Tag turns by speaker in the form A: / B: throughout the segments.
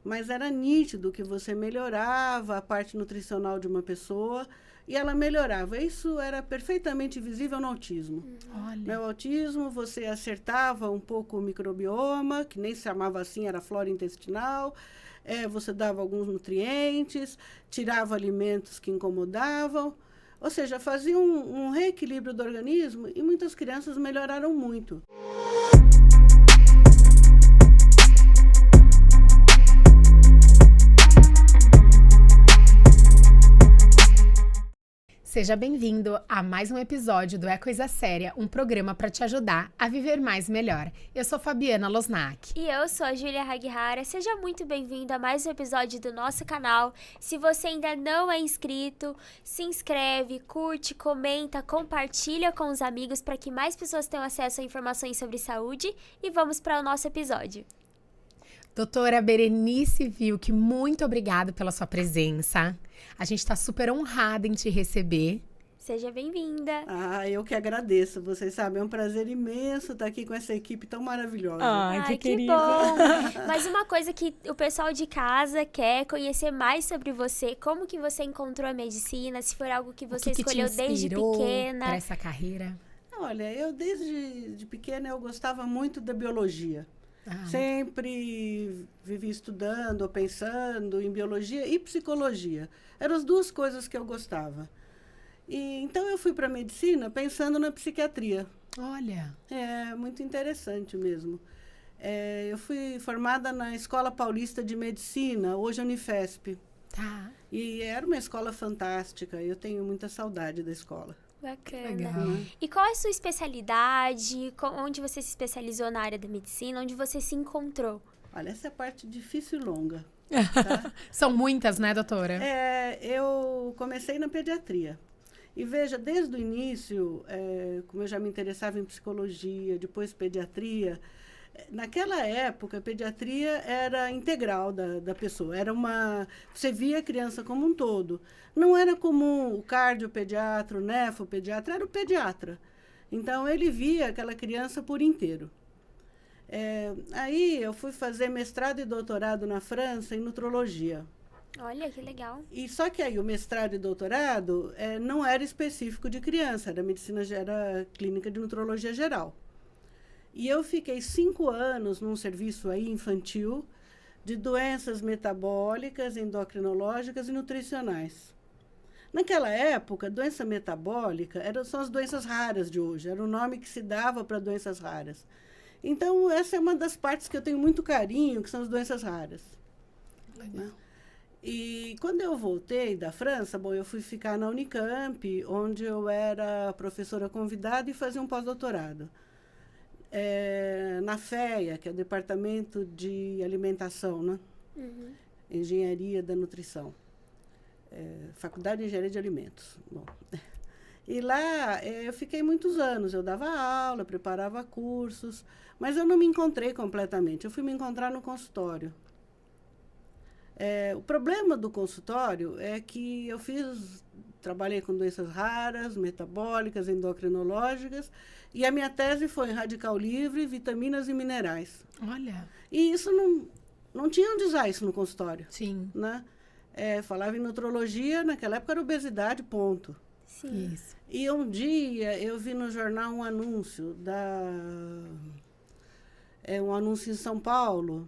A: mas era nítido que você melhorava a parte nutricional de uma pessoa e ela melhorava. Isso era perfeitamente visível no autismo.
B: Olha.
A: No autismo, você acertava um pouco o microbioma, que nem se chamava assim, era flora intestinal. Você dava alguns nutrientes, tirava alimentos que incomodavam. Ou seja, fazia um reequilíbrio do organismo e muitas crianças melhoraram muito.
B: Seja bem-vindo a mais um episódio do É Coisa Séria, um programa para te ajudar a viver mais e melhor. Eu sou Fabiana Losnak.
C: E eu sou a Júlia Hagihara. Seja muito bem-vindo a mais um episódio do nosso canal. Se você ainda não é inscrito, se inscreve, curte, comenta, compartilha com os amigos para que mais pessoas tenham acesso a informações sobre saúde. E vamos para o nosso episódio.
B: Doutora Berenice Wilk, muito obrigada pela sua presença. A gente está super honrada em te receber.
C: Seja bem-vinda.
A: Eu que agradeço. Vocês sabem, é um prazer imenso estar aqui com essa equipe tão maravilhosa.
C: Ai, que bom. Mas uma coisa que o pessoal de casa quer conhecer mais sobre você, como que você encontrou a medicina, se foi algo que você escolheu desde pequena.
B: Para essa carreira?
A: Olha, eu desde pequena eu gostava muito da biologia. Sempre vivi estudando ou pensando em biologia e psicologia. Eram as duas coisas que eu gostava. Então, eu fui para a medicina pensando na psiquiatria.
B: Olha!
A: É muito interessante mesmo. Eu fui formada na Escola Paulista de Medicina, hoje Unifesp.
B: Tá.
A: E era uma escola fantástica. Eu tenho muita saudade da escola.
C: Bacana.
B: Legal.
C: E qual é a sua especialidade? Onde você se especializou na área da medicina? Onde você se encontrou?
A: Olha, essa é a parte difícil e longa. Tá?
B: São muitas, né, doutora?
A: Eu comecei na pediatria. E veja, desde o início, como eu já me interessava em psicologia, depois pediatria, naquela época, a pediatria era integral da pessoa. Você via a criança como um todo. Não era comum o cardiopediatra, o nefropediatra, era o pediatra. Então, ele via aquela criança por inteiro. Aí, eu fui fazer mestrado e doutorado na França em nutrologia.
C: Olha, que legal.
A: E só que aí o mestrado e doutorado não era específico de criança, era clínica de nutrologia geral. E eu fiquei 5 anos num serviço aí infantil de doenças metabólicas, endocrinológicas e nutricionais. Naquela época, doença metabólica são as doenças raras de hoje, era o nome que se dava para doenças raras. Então, essa é uma das partes que eu tenho muito carinho, que são as doenças raras.
B: Legal.
A: Né? E quando eu voltei da França, eu fui ficar na Unicamp, onde eu era professora convidada e fazia um pós-doutorado. Na FEA, que é o Departamento de Alimentação, né? Engenharia da Nutrição. Faculdade de Engenharia de Alimentos. Bom. E lá eu fiquei muitos anos. Eu dava aula, preparava cursos, mas eu não me encontrei completamente. Eu fui me encontrar no consultório. O problema do consultório é que trabalhei com doenças raras, metabólicas, endocrinológicas, e a minha tese foi em radical livre, vitaminas e minerais.
B: Olha!
A: E isso não tinha onde usar isso no consultório.
B: Sim.
A: Né? Falava em nutrologia, naquela época era obesidade, ponto.
C: Sim.
B: Isso.
A: E um dia eu vi no jornal um anúncio um anúncio em São Paulo,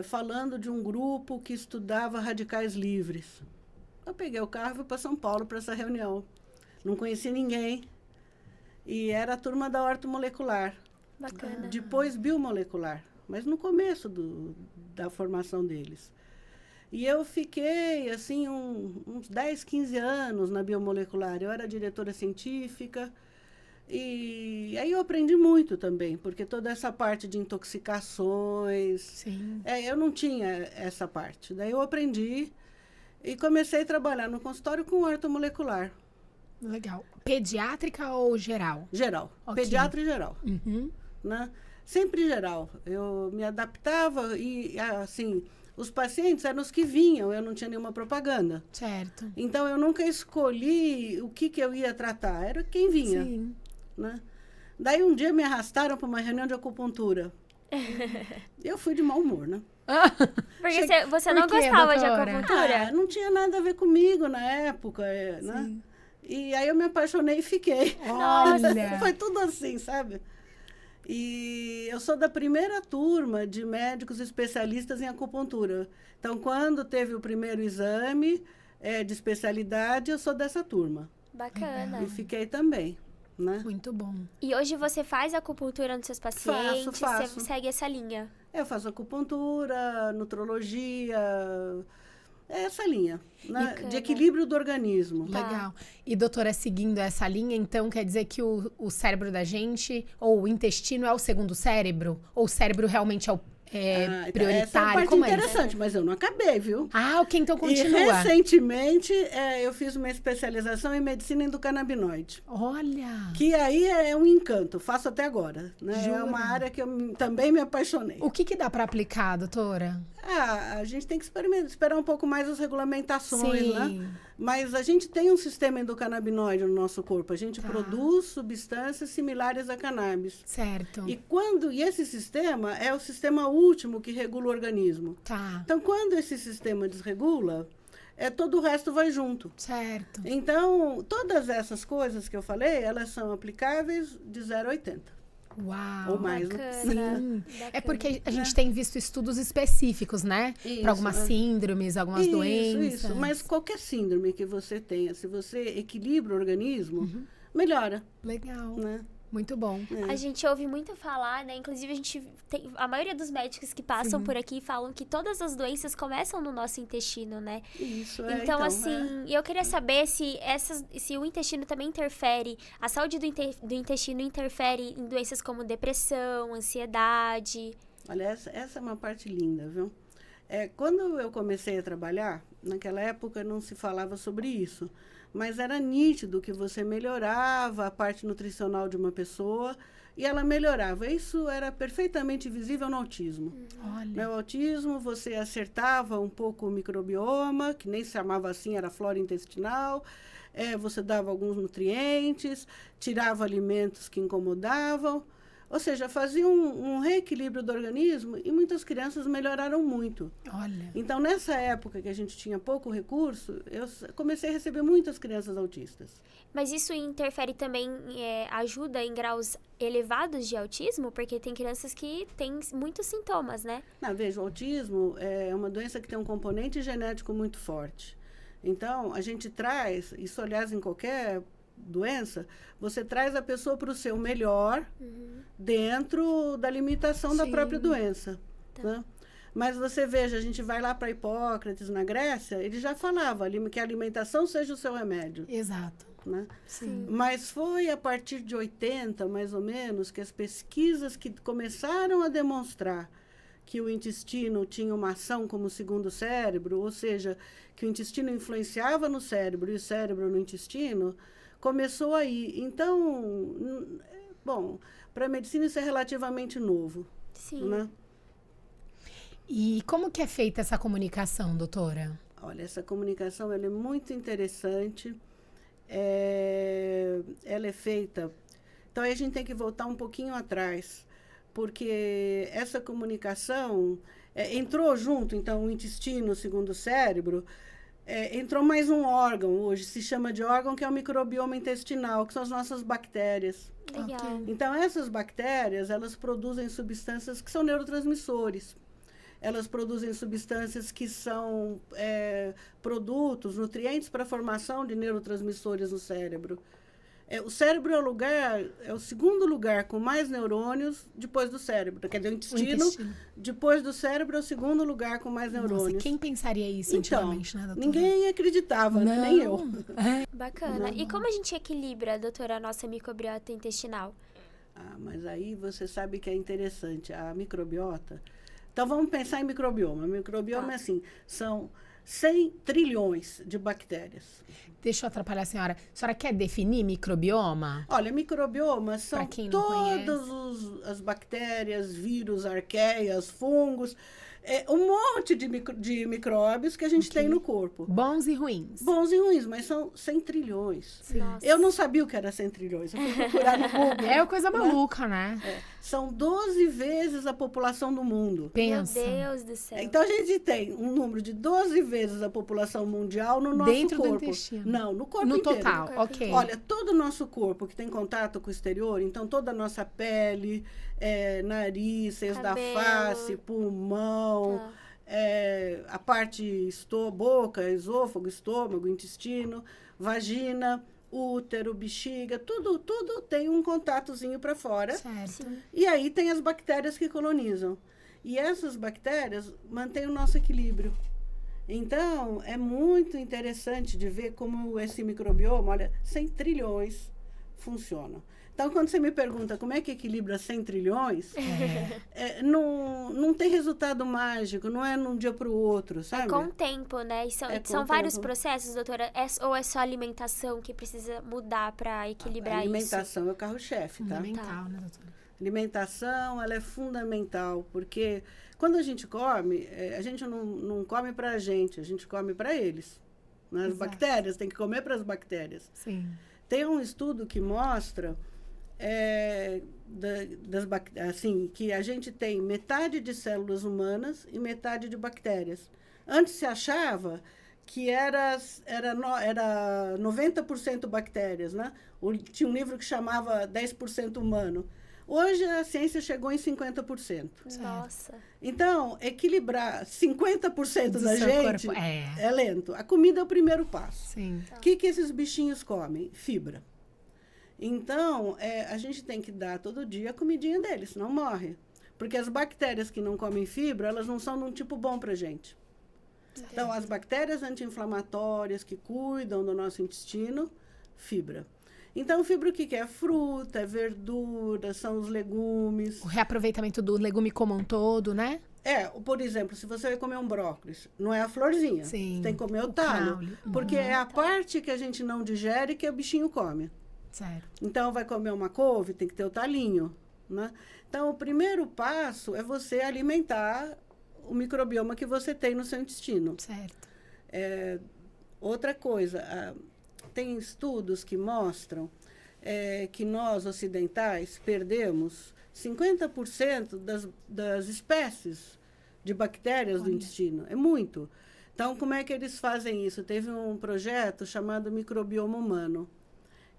A: falando de um grupo que estudava radicais livres. Eu peguei o carro e fui para São Paulo para essa reunião. Não conheci ninguém. E era a turma da ortomolecular.
C: Bacana.
A: Depois biomolecular, mas no começo da formação deles. E eu fiquei, assim, uns 10, 15 anos na biomolecular. Eu era diretora científica. E aí eu aprendi muito também, porque toda essa parte de intoxicações...
B: Sim.
A: Eu não tinha essa parte. Daí eu aprendi e comecei a trabalhar no consultório com ortomolecular.
B: Legal. Pediátrica ou geral?
A: Geral.
B: Okay.
A: Pediatra e geral.
B: Uhum.
A: Né? Sempre geral. Eu me adaptava e, assim, os pacientes eram os que vinham, eu não tinha nenhuma propaganda.
B: Certo.
A: Então, eu nunca escolhi o que eu ia tratar, era quem vinha.
B: Sim.
A: Né? Daí, um dia, me arrastaram para uma reunião de acupuntura. Eu fui de mau humor, né?
C: Porque você
B: Por
C: não
B: quê,
C: gostava de
B: doutora?
C: acupuntura?
A: Não tinha nada a ver comigo na época, né? E aí eu me apaixonei e fiquei.
B: Olha!
A: Foi tudo assim, sabe? E eu sou da primeira turma de médicos especialistas em acupuntura. Então, quando teve o primeiro exame de especialidade, eu sou dessa turma.
C: Bacana.
A: E fiquei também, né?
B: Muito bom.
C: E hoje você faz acupuntura nos seus pacientes?
A: Faço.
C: Você segue essa linha?
A: Eu faço acupuntura, nutrologia, essa linha, né?
C: Bacana.
A: De equilíbrio do organismo.
C: Tá.
B: Legal. E, doutora, seguindo essa linha, então, quer dizer que o cérebro da gente, ou o intestino, é o segundo cérebro? Ou o cérebro realmente é o prioritário?
A: Essa é a parte
B: Como é
A: interessante, mas eu não acabei, viu?
B: Ah, ok, então
A: E
B: continua.
A: recentemente eu fiz uma especialização em medicina endocannabinoide.
B: Olha!
A: Que aí é um encanto, faço até agora. Né? É
B: Jura?
A: uma área que eu também me apaixonei.
B: O que dá para aplicar, doutora?
A: A gente tem que esperar um pouco mais as regulamentações,
B: Sim.
A: né? Mas a gente tem um sistema endocannabinoide no nosso corpo. A gente produz substâncias similares a cannabis.
B: Certo.
A: E esse sistema é o sistema último que regula o organismo.
B: Tá.
A: Então, quando esse sistema desregula, todo o resto vai junto.
B: Certo.
A: Então, todas essas coisas que eu falei, elas são aplicáveis de 0 a 80.
B: Uau.
A: Ou mais, né?
C: Bacana.
B: Sim.
C: Bacana.
B: É porque a gente tem visto estudos específicos, né?
A: Isso,
B: Para algumas síndromes, algumas doenças.
A: Isso. Mas qualquer síndrome que você tenha, se você equilibra o organismo, melhora,
B: Legal.
A: né?
B: Muito bom.
C: A gente ouve muito falar, né? Inclusive, a maioria dos médicos que passam por aqui falam que todas as doenças começam no nosso intestino, né?
A: Isso,
C: Então, assim, eu queria saber se o intestino também interfere, a saúde do intestino interfere em doenças como depressão, ansiedade.
A: Olha, essa é uma parte linda, viu? Quando eu comecei a trabalhar, naquela época não se falava sobre isso, mas era nítido que você melhorava a parte nutricional de uma pessoa e ela melhorava. Isso era perfeitamente visível no autismo.
B: Olha.
A: No autismo, você acertava um pouco o microbioma, que nem se chamava assim, era flora intestinal, você dava alguns nutrientes, tirava alimentos que incomodavam. Ou seja, fazia um reequilíbrio do organismo e muitas crianças melhoraram muito.
B: Olha.
A: Então, nessa época que a gente tinha pouco recurso, eu comecei a receber muitas crianças autistas.
C: Mas isso interfere também, ajuda em graus elevados de autismo? Porque tem crianças que têm muitos sintomas, né?
A: Veja, o autismo é uma doença que tem um componente genético muito forte. Então, a gente traz, isso aliás em qualquer doença, você traz a pessoa para o seu melhor dentro da limitação da própria doença.
C: Tá.
A: Né? Mas você veja, a gente vai lá para Hipócrates, na Grécia, ele já falava que a alimentação seja o seu remédio.
B: Exato.
A: Né?
B: Sim.
A: Mas foi a partir de 80, mais ou menos, que as pesquisas que começaram a demonstrar que o intestino tinha uma ação como segundo cérebro, ou seja, que o intestino influenciava no cérebro e o cérebro no intestino, começou aí. Então, bom, para a medicina isso é relativamente novo.
C: Sim.
A: Né?
B: E como que é feita essa comunicação, doutora?
A: Olha, essa comunicação ela é muito interessante. Ela é feita... Então, aí a gente tem que voltar um pouquinho atrás, porque essa comunicação entrou junto, então, o intestino, segundo o cérebro, entrou mais um órgão, hoje se chama de órgão, que é o microbioma intestinal, que são as nossas bactérias.
C: Legal.
B: Ok.
A: Então, essas bactérias, elas produzem substâncias que são neurotransmissores. Elas produzem substâncias que são produtos, nutrientes para a formação de neurotransmissores no cérebro. O cérebro é o segundo lugar com mais neurônios depois do cérebro. Quer dizer, o intestino, depois do cérebro, é o segundo lugar com mais neurônios.
B: Nossa, quem pensaria isso antigamente, né, doutora?
A: Ninguém acreditava,
B: Não.
A: nem eu.
C: Bacana. E como a gente equilibra, doutora, a nossa microbiota intestinal?
A: Mas aí você sabe que é interessante. A microbiota... Então, vamos pensar em microbioma. Microbioma é assim, são 100 trilhões de bactérias.
B: Deixa eu atrapalhar a senhora. A senhora quer definir microbioma?
A: Olha, microbiomas são
B: Pra quem não
A: todas as bactérias, vírus, arqueias, fungos, um monte de micróbios que a gente tem no corpo.
B: Bons e ruins.
A: Bons e ruins, mas são 100 trilhões.
C: Nossa.
A: Eu não sabia o que era 100 trilhões. Eu fui procurar no Google.
B: É uma coisa maluca, né?
A: São 12 vezes a população do mundo.
B: Pensa.
C: Meu Deus do céu.
A: Então, a gente tem um número de 12 vezes a população mundial no nosso
B: Dentro
A: corpo.
B: do intestino.
A: Não, no corpo
B: No
A: inteiro.
B: total,
C: corpo
B: ok.
A: Olha, todo o nosso corpo que tem contato com o exterior, então toda a nossa pele, nariz, seios da
C: Cabelo.
A: face, pulmão, a parte boca, esôfago, estômago, intestino, vagina, útero, bexiga, tudo tem um contatozinho para fora.
B: Certo.
A: E aí tem as bactérias que colonizam. E essas bactérias mantêm o nosso equilíbrio. Então, é muito interessante de ver como esse microbioma, olha, 100 trilhões funciona. Então, quando você me pergunta como é que equilibra 100 trilhões, não tem resultado mágico, não é de um dia para o outro, sabe?
C: Com o tempo, né? E são
A: com
C: vários
A: tempo.
C: processos, doutora? Ou é só a alimentação que precisa mudar para equilibrar
A: A alimentação é o carro-chefe, tá?
B: Fundamental, né, doutora?
A: Alimentação, ela é fundamental, porque quando a gente come, a gente não come para a gente come para eles. Né? As
B: Exato.
A: bactérias, tem que comer para as bactérias.
B: Sim.
A: Tem um estudo que mostra assim, que a gente tem metade de células humanas e metade de bactérias. Antes se achava que era 90% bactérias, né? Tinha um livro que chamava 10% humano. Hoje a ciência chegou em 50%.
C: Nossa.
A: Então, equilibrar 50%
B: Do
A: da
B: seu
A: gente
B: corpo,
A: é lento. A comida é o primeiro passo.
B: Sim.
A: O que esses bichinhos comem? Fibra. Então, a gente tem que dar todo dia a comidinha deles, senão morre. Porque as bactérias que não comem fibra, elas não são de um tipo bom pra gente. Então, as bactérias anti-inflamatórias que cuidam do nosso intestino, fibra. Então, fibra o que é? Fruta, é verdura, são os legumes.
B: O reaproveitamento do legume como um todo, né?
A: Por exemplo, se você vai comer um brócolis, não é a florzinha.
B: Sim.
A: Você tem que comer o
B: O
A: talho.
B: caule.
A: Porque é a parte que a gente não digere que o bichinho come.
B: Certo.
A: Então, vai comer uma couve, tem que ter o talinho, né? Então, o primeiro passo é você alimentar o microbioma que você tem no seu intestino.
B: Certo.
A: Outra coisa, tem estudos que mostram que nós, ocidentais, perdemos 50% das espécies de bactérias do intestino. É muito. Então, como é que eles fazem isso? Teve um projeto chamado Microbioma Humano.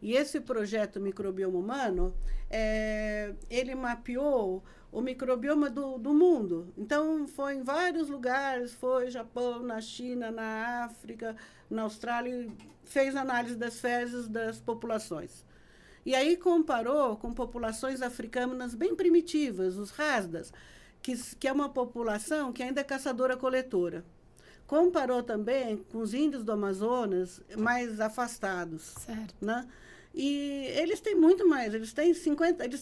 A: E esse projeto Microbioma Humano, ele mapeou o microbioma do mundo. Então, foi em vários lugares, foi no Japão, na China, na África, na Austrália, e fez análise das fezes das populações. E aí comparou com populações africanas bem primitivas, os Rasdas, que é uma população que ainda é caçadora-coletora. Comparou também com os índios do Amazonas mais afastados.
B: Certo.
A: Né? E eles têm muito mais, eles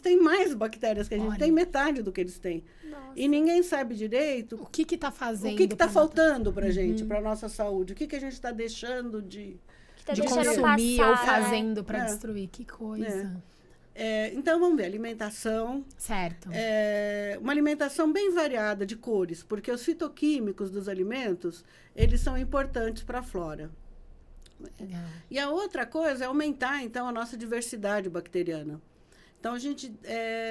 A: têm mais bactérias que a gente tem, metade do que eles têm.
C: Nossa.
A: E ninguém sabe direito
B: O que está fazendo?
A: o que está
B: pra
A: faltando para a gente, para a nossa saúde, o que a gente está deixando de
C: Tá
B: de
C: deixando
B: consumir
C: passar,
B: ou
C: né?
B: fazendo para destruir. Que coisa.
A: Então, vamos ver, alimentação.
B: Certo.
A: Uma alimentação bem variada de cores, porque os fitoquímicos dos alimentos, eles são importantes para a flora.
B: Legal.
A: E a outra coisa é aumentar, então, a nossa diversidade bacteriana. Então, a gente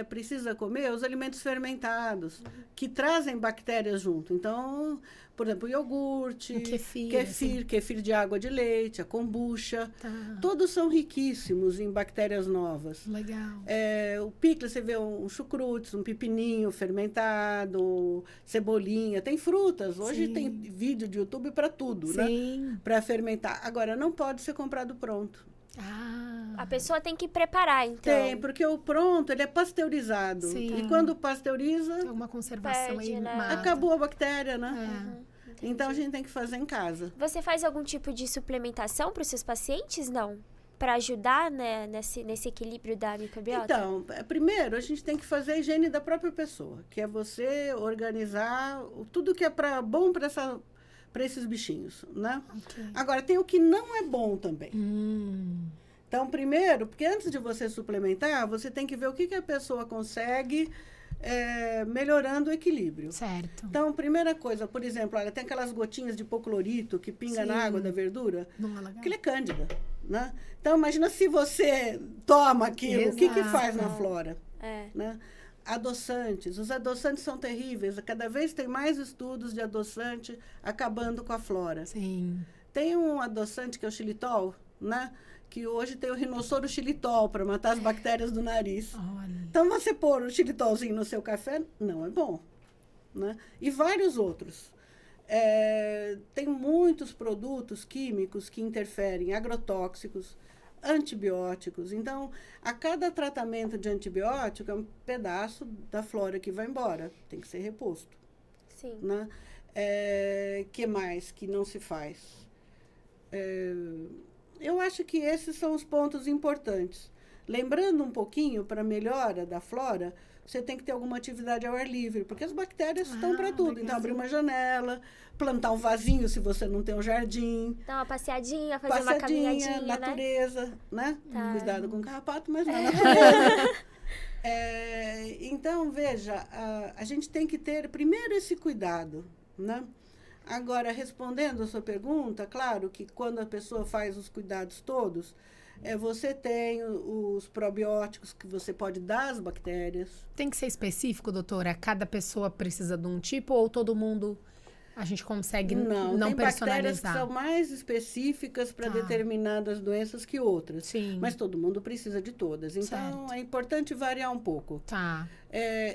A: precisa comer os alimentos fermentados, que trazem bactérias junto. Então, por exemplo, o iogurte,
B: O kefir,
A: kefir de água de leite, a kombucha.
B: Tá.
A: Todos são riquíssimos em bactérias novas.
B: Legal.
A: O picles, você vê um chucrutes, um pepininho fermentado, cebolinha. Tem frutas. Hoje
B: Sim.
A: tem vídeo de YouTube para tudo, né?
B: Sim.
A: Para fermentar. Agora, não pode ser comprado pronto.
C: A pessoa tem que preparar, então.
A: Tem, porque o pronto, ele é pasteurizado.
B: Sim.
A: E quando pasteuriza,
B: Tem alguma conservação
C: Perde,
B: aí.
C: né?
B: mata.
A: acabou a bactéria, né?
B: É.
A: Então, a gente tem que fazer em casa.
C: Você faz algum tipo de suplementação para os seus pacientes? Não? Para ajudar, né, nesse equilíbrio da microbiota?
A: Então, primeiro, a gente tem que fazer a higiene da própria pessoa, que é você organizar tudo que é bom para esses bichinhos, né?
B: Ok.
A: Agora, tem o que não é bom também. Então, primeiro, porque antes de você suplementar, você tem que ver o que a pessoa consegue melhorando o equilíbrio.
B: Certo.
A: Então, primeira coisa, por exemplo, olha, tem aquelas gotinhas de hipoclorito que pinga na água da verdura.
B: Não é legal.
A: Aquilo é cândida, né? Então, imagina se você toma aquilo, o que faz na flora? Né? Adoçantes. Os adoçantes são terríveis. Cada vez tem mais estudos de adoçante acabando com a flora.
B: Sim.
A: Tem um adoçante que é o xilitol, né? Que hoje tem o rinossoro xilitol para matar as bactérias do nariz.
B: Olha.
A: Então, você pôr o xilitolzinho no seu café, não é bom. Né? E vários outros. Tem muitos produtos químicos que interferem, agrotóxicos, antibióticos. Então, a cada tratamento de antibiótico é um pedaço da flora que vai embora. Tem que ser reposto.
C: Sim.
A: Né? Que mais que não se faz? Eu acho que esses são os pontos importantes. Lembrando um pouquinho, para a melhora da flora, você tem que ter alguma atividade ao ar livre, porque as bactérias estão para tudo.
B: Legal.
A: Então, abrir uma janela, plantar um vasinho se você não tem um jardim.
C: Dar uma passeadinha, fazer uma caminhadinha,
A: natureza, né?
C: Tá.
A: Cuidado com o carrapato, mas na natureza. Então, veja, a gente tem que ter primeiro esse cuidado, né? Agora, respondendo a sua pergunta, claro que quando a pessoa faz os cuidados todos, você tem os probióticos que você pode dar às bactérias.
B: Tem que ser específico, doutora? Cada pessoa precisa de um tipo ou todo mundo a gente consegue não
A: tem bactérias
B: personalizar?
A: que são mais específicas para determinadas doenças que outras.
B: Sim.
A: Mas todo mundo precisa de todas. Então, é importante variar um pouco.
B: Tá.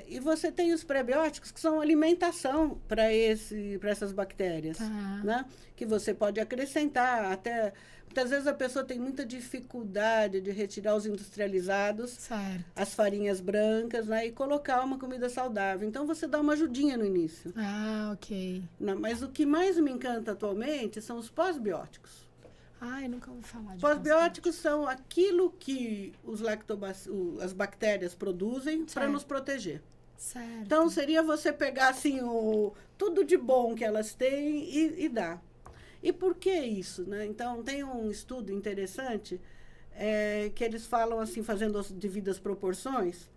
A: E você tem os prebióticos, que são alimentação para essas bactérias.
B: Tá.
A: Né? Que você pode acrescentar até... Muitas vezes a pessoa tem muita dificuldade de retirar os industrializados,
B: Certo.
A: as farinhas brancas, né? E colocar uma comida saudável. Então, você dá uma ajudinha no início.
B: Ah, ok.
A: Não, mas o que mais me encanta atualmente são os pós-bióticos.
B: Ai, nunca ouvi falar de
A: Pós-bióticos são aquilo que as bactérias produzem para nos proteger.
B: Certo.
A: Então, seria você pegar assim, tudo de bom que elas têm e dar. E por que isso? Né? Então, tem um estudo interessante que eles falam assim, fazendo as devidas proporções,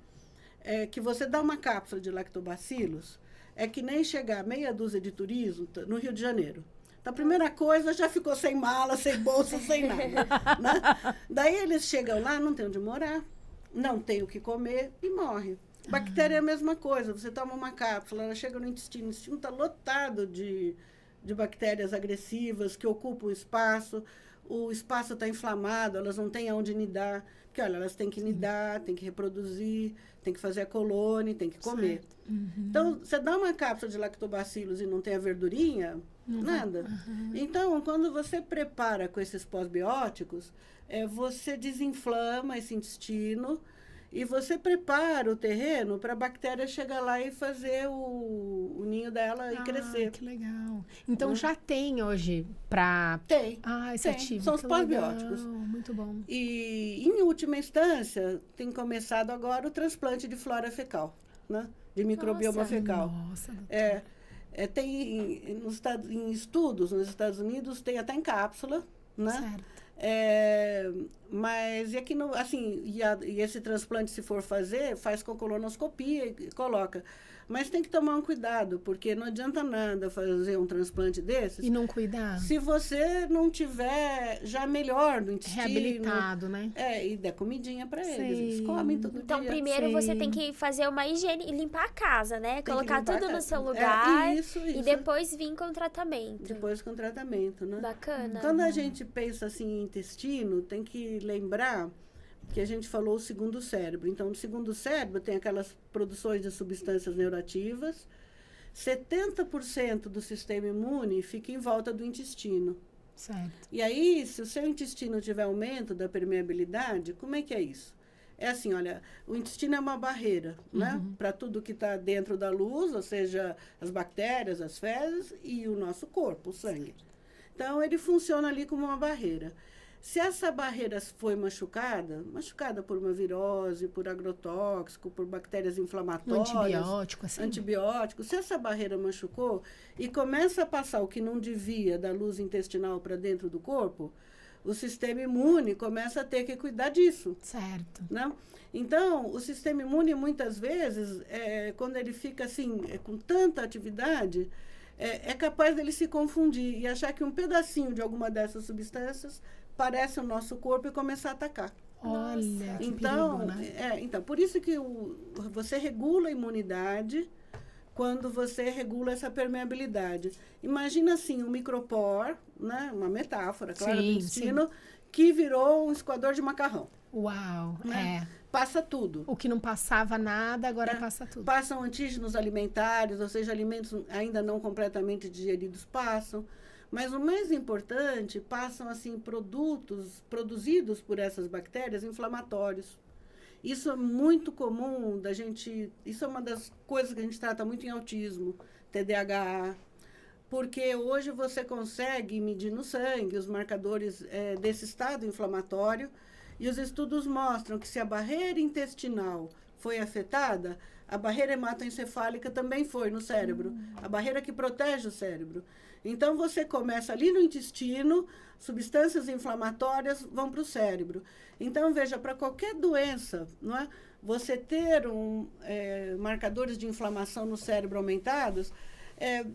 A: que você dá uma cápsula de lactobacilos, é que nem chegar meia dúzia de turismo no Rio de Janeiro. Então, a primeira coisa, já ficou sem mala, sem bolsa, sem nada. Né? Daí eles chegam lá, não tem onde morar, não tem o que comer e morre. Bactéria é a mesma coisa, você toma uma cápsula, ela chega no intestino, o intestino está lotado de bactérias agressivas que ocupam o espaço está inflamado, elas não têm aonde nidar, porque olha, elas têm que nidar, têm que reproduzir, têm que fazer a colônia, têm que comer. Então, você dá uma cápsula de lactobacilos e não tem a verdurinha, nada. Então, quando você prepara com esses pós-bióticos, você desinflama esse intestino e você prepara o terreno para a bactéria chegar lá e fazer o ninho dela e crescer.
B: Que legal. Então, já tem hoje para...
A: Tem.
B: Esse ativo.
A: São os pós-bióticos.
B: Muito bom.
A: E, em última instância, tem começado agora o transplante de flora fecal, né? De microbioma fecal.
B: Nossa,
A: tem em estudos nos Estados Unidos, tem até em cápsula, né?
B: Certo.
A: Mas e aqui e esse transplante, se for fazer, faz com colonoscopia e coloca. Mas tem que tomar um cuidado, porque não adianta nada fazer um transplante desses.
B: E não cuidar.
A: Se você não tiver já melhor do intestino.
B: Reabilitado, né?
A: E der comidinha para eles. Eles comem todo dia.
C: Então, primeiro você tem que fazer uma higiene e limpar a casa, né? Colocar tudo no seu lugar.
A: Isso.
C: E depois vir com o tratamento.
A: Depois com o tratamento, né?
C: Bacana.
A: Quando a gente pensa assim em intestino, tem que lembrar que a gente falou o segundo cérebro. Então, no segundo cérebro tem aquelas produções de substâncias neuroativas. 70% do sistema imune fica em volta do intestino.
B: Certo.
A: E aí, se o seu intestino tiver aumento da permeabilidade, como é que é isso? É assim, olha, o intestino é uma barreira, né? Para tudo que está dentro da luz, ou seja, as bactérias, as fezes e o nosso corpo, o sangue. Então, ele funciona ali como uma barreira. Se essa barreira foi machucada por uma virose, por agrotóxico, por bactérias inflamatórias...
B: Antibiótico, assim.
A: Antibiótico. Se essa barreira machucou e começa a passar o que não devia da luz intestinal para dentro do corpo, o sistema imune começa a ter que cuidar disso.
B: Certo.
A: Né? Então, o sistema imune, muitas vezes, quando ele fica assim, com tanta atividade, é capaz dele se confundir e achar que um pedacinho de alguma dessas substâncias parece o nosso corpo e começar a atacar.
B: Olha, que
A: então,
B: perigo, né?
A: Então, por isso que você regula a imunidade quando você regula essa permeabilidade. Imagina assim, um micropor, né? Uma metáfora, claro, do intestino, que virou um escoador de macarrão.
B: Uau,
A: né? Passa tudo.
B: O que não passava nada, agora passa tudo.
A: Passam antígenos alimentares, ou seja, alimentos ainda não completamente digeridos passam. Mas o mais importante, passam assim produtos produzidos por essas bactérias inflamatórios. Isso é muito comum da gente... Isso é uma das coisas que a gente trata muito em autismo, TDAH. Porque hoje você consegue medir no sangue os marcadores desse estado inflamatório. E os estudos mostram que se a barreira intestinal foi afetada, a barreira hematoencefálica também foi no cérebro. A barreira que protege o cérebro. Então, você começa ali no intestino, substâncias inflamatórias vão para o cérebro. Então, veja, para qualquer doença, não é? Você ter marcadores de inflamação no cérebro aumentados,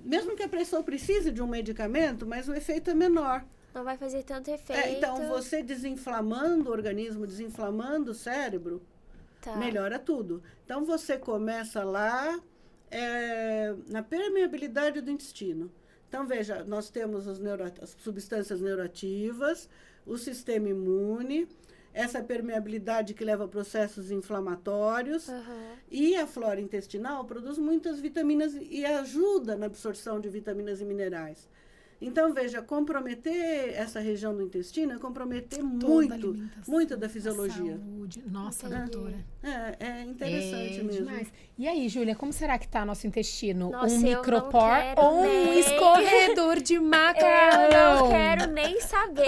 A: mesmo que a pessoa precise de um medicamento, mas o efeito é menor.
C: Não vai fazer tanto efeito.
A: Então, você desinflamando o organismo, desinflamando o cérebro, melhora tudo. Então, você começa lá na permeabilidade do intestino. Então, veja, nós temos as substâncias neuroativas, o sistema imune, essa permeabilidade que leva a processos inflamatórios, e a flora intestinal produz muitas vitaminas e ajuda na absorção de vitaminas e minerais. Então, veja, comprometer essa região do intestino é comprometer muito da fisiologia.
B: Saúde. Nossa, doutora.
A: É interessante mesmo.
B: Demais. E aí, Júlia, como será que tá nosso intestino?
C: Nossa,
B: um micropor ou um escorredor de macarrão?
C: Eu não quero nem saber.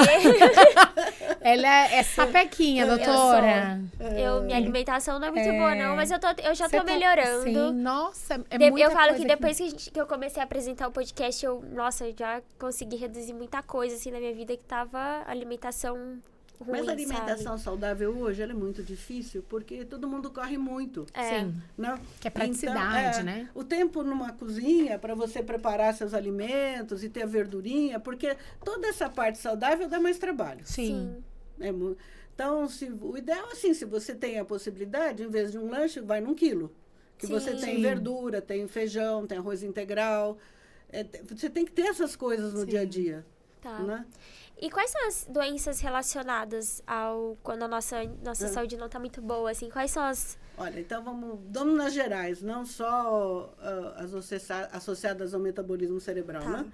B: Ela é sapequinha, doutora.
C: Minha alimentação não é muito boa, não, mas eu já tô melhorando.
B: Sim, nossa, muita
C: Eu falo
B: coisa
C: que depois que eu comecei a apresentar o podcast, eu já consegui reduzir muita coisa, assim, na minha vida, que tava alimentação ruim,
A: mas a alimentação saudável hoje, ela é muito difícil, porque todo mundo corre muito.
B: Sim,
A: não?
B: Que é praticidade, né?
A: O tempo numa cozinha, para você preparar seus alimentos e ter a verdurinha, porque toda essa parte saudável dá mais trabalho.
B: Sim.
A: Então, o ideal, assim, se você tem a possibilidade, em vez de um lanche, vai num quilo. Que você tem verdura, tem feijão, tem arroz integral. Você tem que ter essas coisas no dia a dia. Né?
C: E quais são as doenças relacionadas quando a nossa saúde não está muito boa, assim? Quais são as...
A: Olha, então vamos nas gerais, não só as associadas ao metabolismo cerebral, né?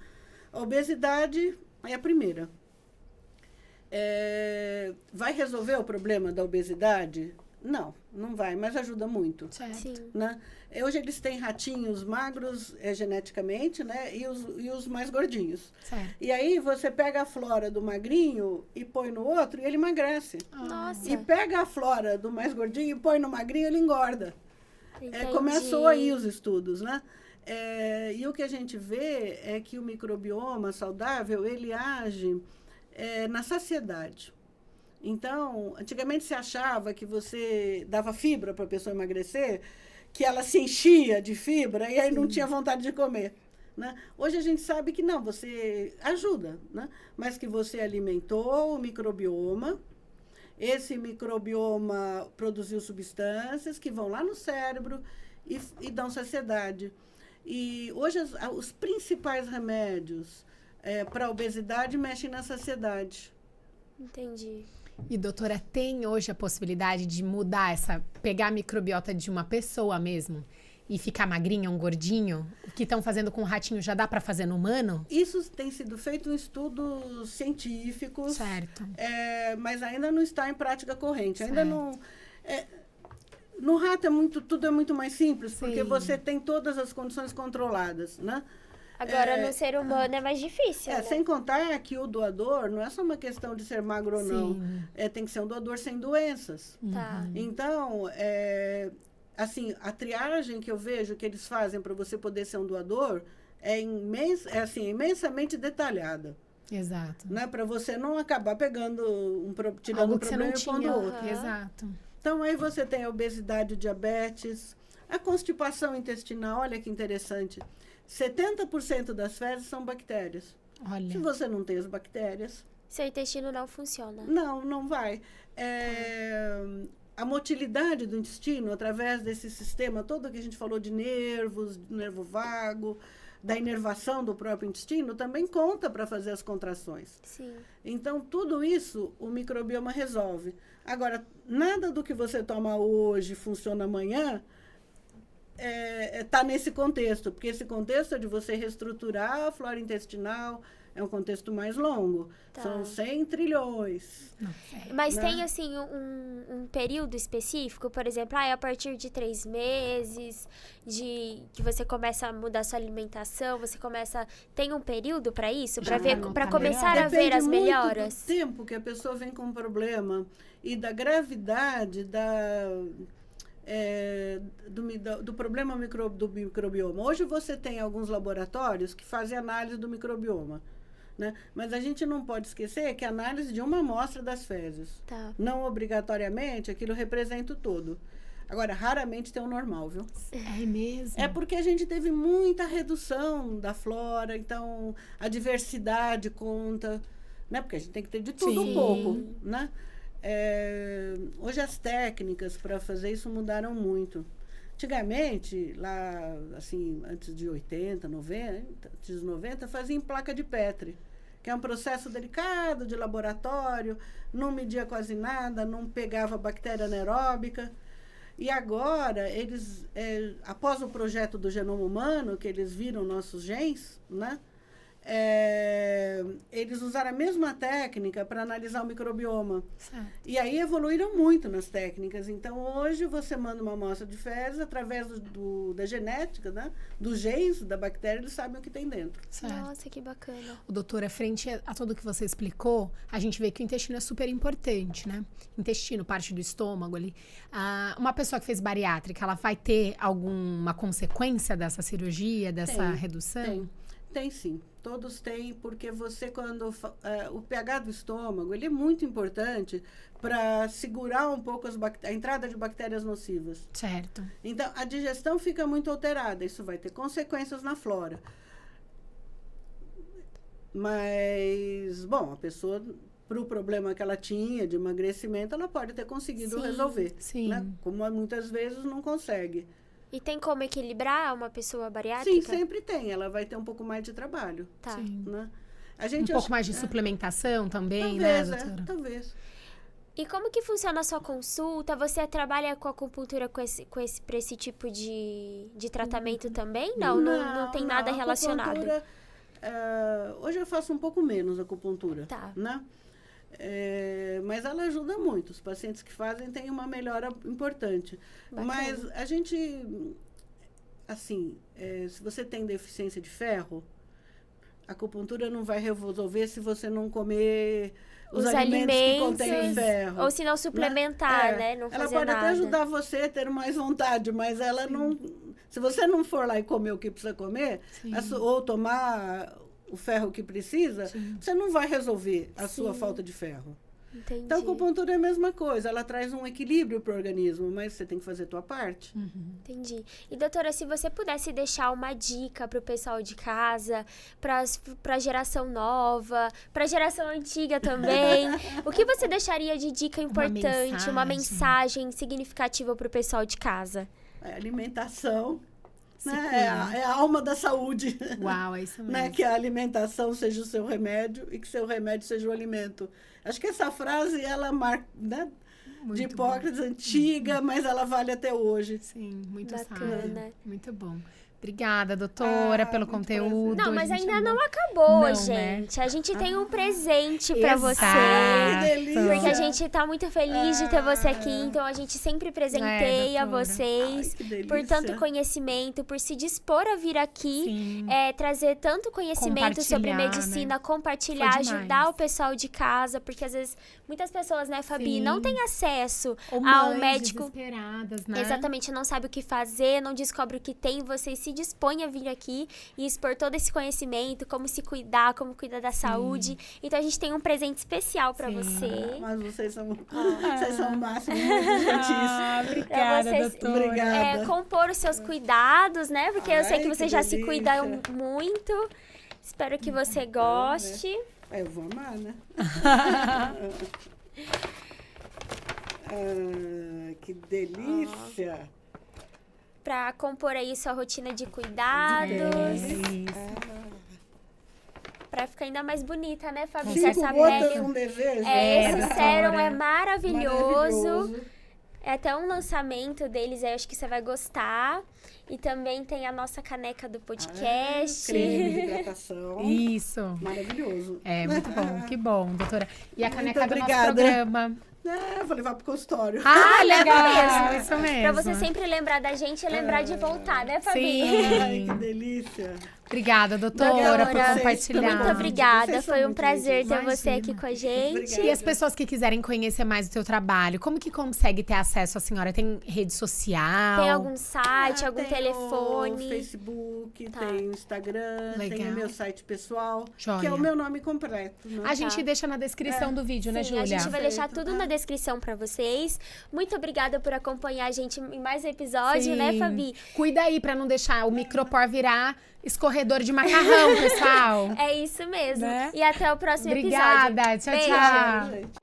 A: A obesidade é a primeira. Vai resolver o problema da obesidade? Não vai, mas ajuda muito.
B: Certo.
A: Né? Hoje eles têm ratinhos magros geneticamente, né? E os mais gordinhos.
B: Certo.
A: E aí você pega a flora do magrinho e põe no outro e ele emagrece.
C: Nossa.
A: E pega a flora do mais gordinho e põe no magrinho e ele engorda. Começou aí os estudos, né? E o que a gente vê é que o microbioma saudável, ele age na saciedade. Então, antigamente se achava que você dava fibra para a pessoa emagrecer, que ela se enchia de fibra e aí não tinha vontade de comer. Né? Hoje a gente sabe que não, você ajuda, né? Mas que você alimentou o microbioma, esse microbioma produziu substâncias que vão lá no cérebro e dão saciedade. E hoje os principais remédios para a obesidade mexem na saciedade.
C: Entendi.
B: E, doutora, tem hoje a possibilidade de mudar pegar a microbiota de uma pessoa mesmo e ficar magrinha, um gordinho? O que estão fazendo com o ratinho já dá para fazer no humano?
A: Isso tem sido feito em estudos científicos.
B: Certo.
A: Mas ainda não está em prática corrente.
B: Certo.
A: Ainda não... no rato tudo é muito mais simples, porque você tem todas as condições controladas, né?
C: Agora, no ser humano é mais difícil, né?
A: Sem contar que o doador não é só uma questão de ser magro ou não. Tem que ser um doador sem doenças.
C: Tá.
A: Então, assim, a triagem que eu vejo que eles fazem para você poder ser um doador é imensamente detalhada.
B: Exato.
A: Né? Para você não acabar pegando, tirando
B: Algo
A: um
B: que você
A: problema
B: não
A: e pondo
B: tinha.
A: outro.
B: Exato.
A: Então, aí você tem a obesidade, o diabetes, a constipação intestinal, olha que interessante. 70% das fezes são bactérias.
B: Olha.
A: Se você não tem as bactérias...
C: Seu intestino não funciona.
A: Não vai. A motilidade do intestino, através desse sistema todo que a gente falou de nervos, do nervo vago, da inervação do próprio intestino, também conta para fazer as contrações.
C: Sim.
A: Então, tudo isso o microbioma resolve. Agora, nada do que você toma hoje funciona amanhã está nesse contexto, porque esse contexto é de você reestruturar a flora intestinal, é um contexto mais longo.
C: Tá.
A: São 100 trilhões.
C: Mas
A: né?
C: tem, assim, um período específico? Por exemplo, a partir de 3 meses, que você começa a mudar sua alimentação, você começa... Tem um período para isso? Para começar a ver as melhoras?
A: Depende muito do tempo que a pessoa vem com um problema e da gravidade do problema do microbioma. Hoje você tem alguns laboratórios que fazem análise do microbioma. Né? Mas a gente não pode esquecer que a análise de uma amostra das fezes.
C: Tá.
A: Não obrigatoriamente aquilo representa o todo. Agora, raramente tem o normal, viu?
B: É mesmo?
A: É porque a gente teve muita redução da flora, então a diversidade conta, né? Porque a gente tem que ter de tudo um pouco, né? Hoje as técnicas para fazer isso mudaram muito. Antigamente, lá, assim, antes de 80, 90, fazia em placa de Petri, que é um processo delicado de laboratório, não media quase nada, não pegava bactéria anaeróbica. E agora, eles, após o projeto do genoma humano, que eles viram nossos genes, né? Eles usaram a mesma técnica para analisar o microbioma.
B: Certo.
A: E aí evoluíram muito nas técnicas. Então, hoje, você manda uma amostra de fezes, através da genética, né? Dos genes da bactéria, eles sabem o que tem dentro.
B: Certo.
C: Nossa, que bacana.
B: Doutora, frente a tudo que você explicou, a gente vê que o intestino é super importante, né? Intestino, parte do estômago ali. Uma pessoa que fez bariátrica, ela vai ter alguma consequência dessa cirurgia, dessa redução?
A: Tem sim. Todos têm, porque você, quando... o pH do estômago, ele é muito importante para segurar um pouco a entrada de bactérias nocivas.
B: Certo.
A: Então, a digestão fica muito alterada. Isso vai ter consequências na flora. Mas, bom, a pessoa, para o problema que ela tinha de emagrecimento, ela pode ter conseguido resolver.
B: Sim.
A: Né? Como muitas vezes não consegue.
C: E tem como equilibrar uma pessoa bariátrica?
A: Sim, sempre tem. Ela vai ter um pouco mais de trabalho.
C: Tá.
B: Sim.
A: Né? A gente
B: Um pouco mais de suplementação também,
A: talvez,
B: né, doutora?
A: Talvez.
C: E como que funciona a sua consulta? Você trabalha com a acupuntura para esse tipo de tratamento também? Não tem nada relacionado.
A: Hoje eu faço um pouco menos acupuntura.
C: Tá.
A: Né? Mas ela ajuda muito. Os pacientes que fazem têm uma melhora importante.
C: Bacana.
A: Mas a gente, assim, se você tem deficiência de ferro, a acupuntura não vai resolver se você não comer os alimentos que contêm ferro.
C: Ou se não suplementar, né? Não
A: ela
C: fazer
A: pode
C: nada.
A: até ajudar você a ter mais vontade, mas ela não... Se você não for lá e comer o que precisa comer, ou tomar o ferro que precisa, você não vai resolver a sua falta de ferro.
C: Entendi.
A: Então, a acupuntura é a mesma coisa. Ela traz um equilíbrio para o organismo, mas você tem que fazer a tua parte.
C: Entendi. E, doutora, se você pudesse deixar uma dica para o pessoal de casa, para a geração nova, para a geração antiga também, o que você deixaria de dica importante, uma mensagem significativa para o pessoal de casa?
A: Alimentação, né? É a alma da saúde.
B: Uau, é isso mesmo.
A: Né? Que a alimentação seja o seu remédio e que seu remédio seja o alimento. Acho que essa frase, ela marca, né? De Hipócrates, antiga, mas ela vale até hoje.
B: Sim, muito
C: bacana.
B: sábio. Muito bom. Obrigada, doutora, pelo conteúdo.
C: Não, mas ainda não acabou,
B: não,
C: gente.
B: Né?
C: A gente tem um presente pra você.
A: Que delícia.
C: Porque a gente tá muito feliz de ter você aqui. Então, a gente sempre presenteia vocês por tanto conhecimento, por se dispor a vir aqui, trazer tanto conhecimento sobre medicina, compartilhar, ajudar o pessoal de casa. Porque, às vezes, muitas pessoas, né, Fabi, não têm acesso a um médico.
B: Desesperadas, né?
C: Exatamente, não sabe o que fazer, não descobre o que tem. Vocês se se dispõe a vir aqui e expor todo esse conhecimento, como se cuidar, como cuidar da saúde. Então, a gente tem um presente especial pra você.
A: Mas vocês são o máximo, muito gentis.
B: Obrigada, doutora.
A: Obrigada.
C: Compor os seus cuidados, né? Porque eu sei que você
A: que
C: já se
A: delícia.
C: cuida muito. Espero que você goste.
A: Eu vou amar, né? Que delícia!
C: Pra compor aí sua rotina de cuidados. Pra ficar ainda mais bonita, né, Fabi? Com essa
A: 5 gotas
C: pele.
A: um desejo.
C: Esse
B: doutora.
C: sérum é maravilhoso.
A: Maravilhoso.
C: É até um lançamento deles, eu acho que você vai gostar. E também tem a nossa caneca do podcast.
A: Creme de hidratação.
B: Isso.
A: Maravilhoso.
B: É, muito bom. Que bom, doutora. E a
A: Muito
B: caneca do nosso
A: obrigada.
B: programa.
A: Vou levar pro consultório.
B: Ah, legal.
C: mesmo.
B: Isso mesmo.
C: Pra você sempre lembrar da gente e lembrar de voltar, né, Fabi?
B: Sim.
A: Ai, que delícia.
B: Obrigada, doutora,
C: Doutora,
B: por
A: vocês
B: compartilhar.
A: também.
C: Muito obrigada,
A: Vocês são
C: foi um
A: muito
C: prazer ter
B: gentis.
C: você aqui com a gente.
A: Obrigada.
B: E as pessoas que quiserem conhecer mais do teu trabalho, como que consegue ter acesso à senhora? Tem rede social?
C: Tem algum site, algum
A: Tem
C: telefone?
A: o Facebook,
C: Tá.
A: tem o Instagram, tem
B: Legal.
A: o meu site pessoal,
B: Joia.
A: que é o meu nome completo. Né?
B: A gente deixa na descrição do vídeo, né,
C: Sim,
B: Júlia?
C: a gente vai deixar
A: Perfeito.
C: tudo na descrição pra vocês. Muito obrigada por acompanhar a gente em mais um episódio, né,
B: Sim.
C: Fabi?
B: Cuida aí pra não deixar o micropor virar escorredor de macarrão, pessoal.
C: É isso mesmo.
B: Né?
C: E até o próximo episódio.
B: Obrigada. Tchau,
C: Beijo.
B: tchau.
A: Gente.